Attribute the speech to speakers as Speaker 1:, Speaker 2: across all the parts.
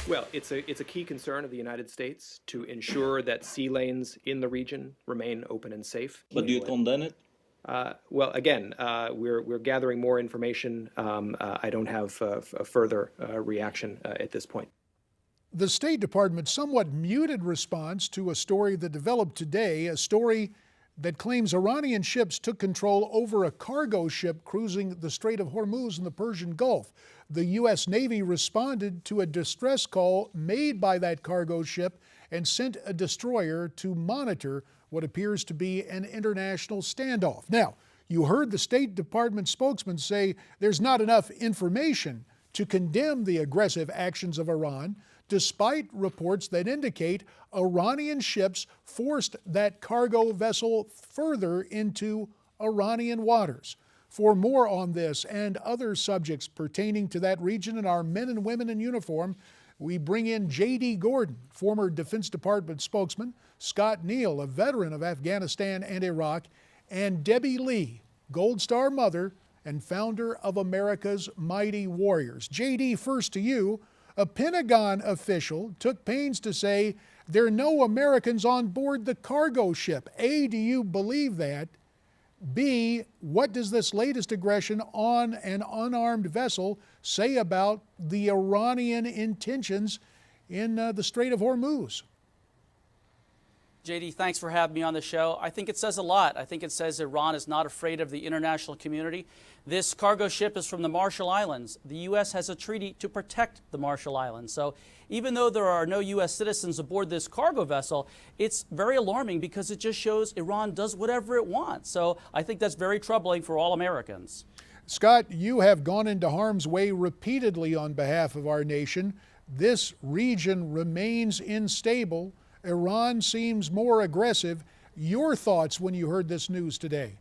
Speaker 1: Well, it's a key concern of the United States to ensure that sea lanes in the region remain open and safe.
Speaker 2: But do you condemn it?
Speaker 1: Well, again, we're gathering more information. I don't have a further reaction at this point.
Speaker 3: The State Department's somewhat muted response to a story that developed today, a story that claims Iranian ships took control over a cargo ship cruising the Strait of Hormuz in the Persian Gulf. The U.S. Navy responded to a distress call made by that cargo ship and sent a destroyer to monitor what appears to be an international standoff. Now, you heard the State Department spokesman say there's not enough information to condemn the aggressive actions of Iran, despite reports that indicate Iranian ships forced that cargo vessel further into Iranian waters. For more on this and other subjects pertaining to that region and our men and women in uniform, we bring in J.D. Gordon, former Defense Department spokesman, Scott Neal, a veteran of Afghanistan and Iraq, and Debbie Lee, Gold Star mother and founder of America's Mighty Warriors. J.D., first to you. A Pentagon official took pains to say there are no Americans on board the cargo ship. A, do you believe that? B, what does this latest aggression on an unarmed vessel say about the Iranian intentions in the Strait of Hormuz?
Speaker 4: JD, thanks for having me on the show. I think it says a lot. I think it says Iran is not afraid of the international community. This cargo ship is from the Marshall Islands. The U.S. has a treaty to protect the Marshall Islands. So even though there are no U.S. citizens aboard this cargo vessel, it's very alarming because it just shows Iran does whatever it wants. So I think that's very troubling for all Americans.
Speaker 3: Scott, you have gone into harm's way repeatedly on behalf of our nation. This region remains unstable. Iran seems more aggressive. Your thoughts when you heard this news today?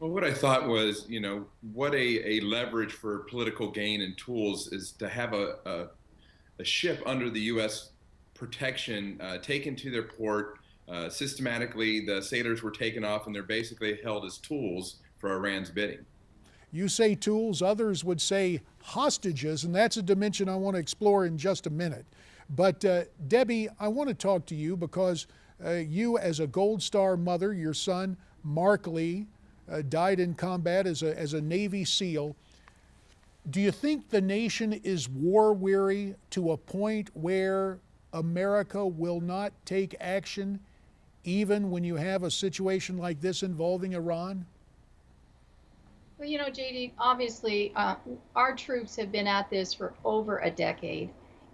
Speaker 5: Well, what I thought was, what a leverage for political gain and tools is to have a ship under the U.S. protection taken to their port. Systematically, the sailors were taken off and they're basically held as tools for Iran's bidding.
Speaker 3: You say tools, others would say hostages, and that's a dimension I want to explore in just a minute. But Debbie, I want to talk to you because you, as a Gold Star mother, your son, Marc Lee, died in combat as a Navy SEAL. Do you think the nation is war weary to a point where America will not take action even when you have a situation like this involving Iran?
Speaker 6: Well, JD, obviously our troops have been at this for over a decade.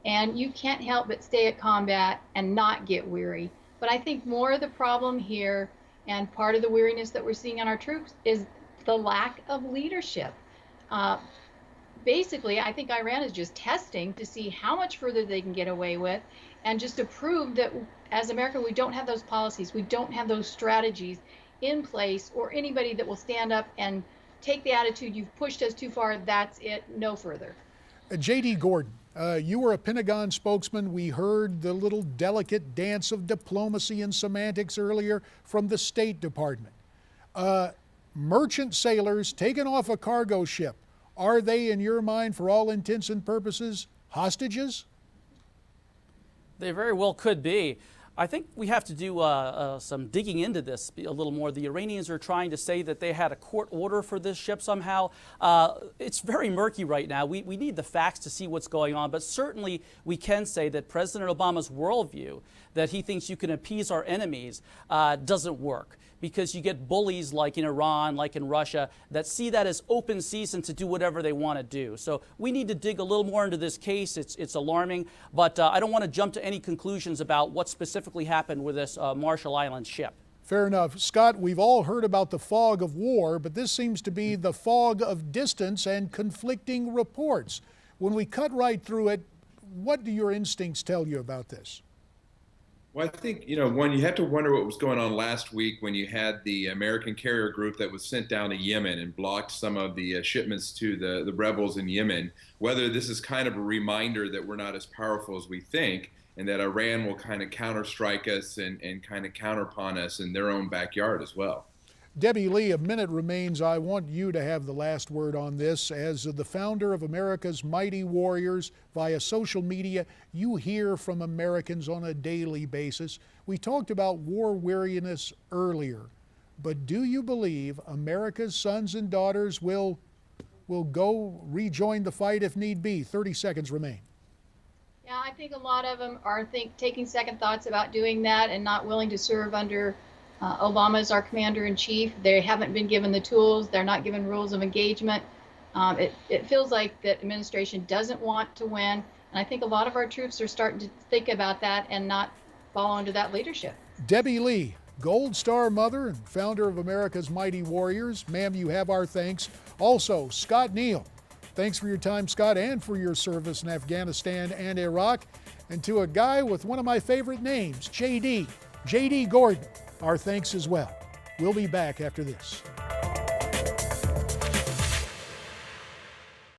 Speaker 6: And you can't help but stay at combat and not get weary. But I think more of the problem here and part of the weariness that we're seeing on our troops is the lack of leadership. Basically, I think Iran is just testing to see how much further they can get away with and just to prove that as America, we don't have those policies, we don't have those strategies in place or anybody that will stand up and take the attitude, you've pushed us too far, that's it, no further.
Speaker 3: J.D. Gordon. You were a Pentagon spokesman. We heard the little delicate dance of diplomacy and semantics earlier from the State Department. Merchant sailors taken off a cargo ship, are they, in your mind, for all intents and purposes, hostages?
Speaker 4: They very well could be. I think we have to do some digging into this a little more. The Iranians are trying to say that they had a court order for this ship somehow. It's very murky right now. We need the facts to see what's going on, but certainly we can say that President Obama's worldview, that he thinks you can appease our enemies, doesn't work. Because you get bullies like in Iran, like in Russia, that see that as open season to do whatever they want to do. So we need to dig a little more into this case. It's alarming, but I don't want to jump to any conclusions about what specifically happened with this Marshall Islands ship.
Speaker 3: Fair enough. Scott, we've all heard about the fog of war, but this seems to be the fog of distance and conflicting reports. When we cut right through it, what do your instincts tell you about this?
Speaker 5: Well, I think, one, you have to wonder what was going on last week when you had the American carrier group that was sent down to Yemen and blocked some of the shipments to the rebels in Yemen, whether this is kind of a reminder that we're not as powerful as we think and that Iran will kind of counterstrike us and kind of counterpon us in their own backyard as well.
Speaker 3: Debbie Lee, a minute remains. I want you to have the last word on this. As the founder of America's Mighty Warriors via social media, you hear from Americans on a daily basis. We talked about war weariness earlier, but do you believe America's sons and daughters will go rejoin the fight if need be? 30 seconds remain.
Speaker 6: Yeah, I think a lot of them are taking second thoughts about doing that and not willing to serve under Obama as our commander-in-chief. They haven't been given the tools. They're not given rules of engagement. It feels like the administration doesn't want to win. And I think a lot of our troops are starting to think about that and not follow under that leadership.
Speaker 3: Debbie Lee, Gold Star mother and founder of America's Mighty Warriors. Ma'am, you have our thanks. Also, Scott Neal. Thanks for your time, Scott, and for your service in Afghanistan and Iraq. And to a guy with one of my favorite names, J.D. Gordon, our thanks as well. We'll be back after this.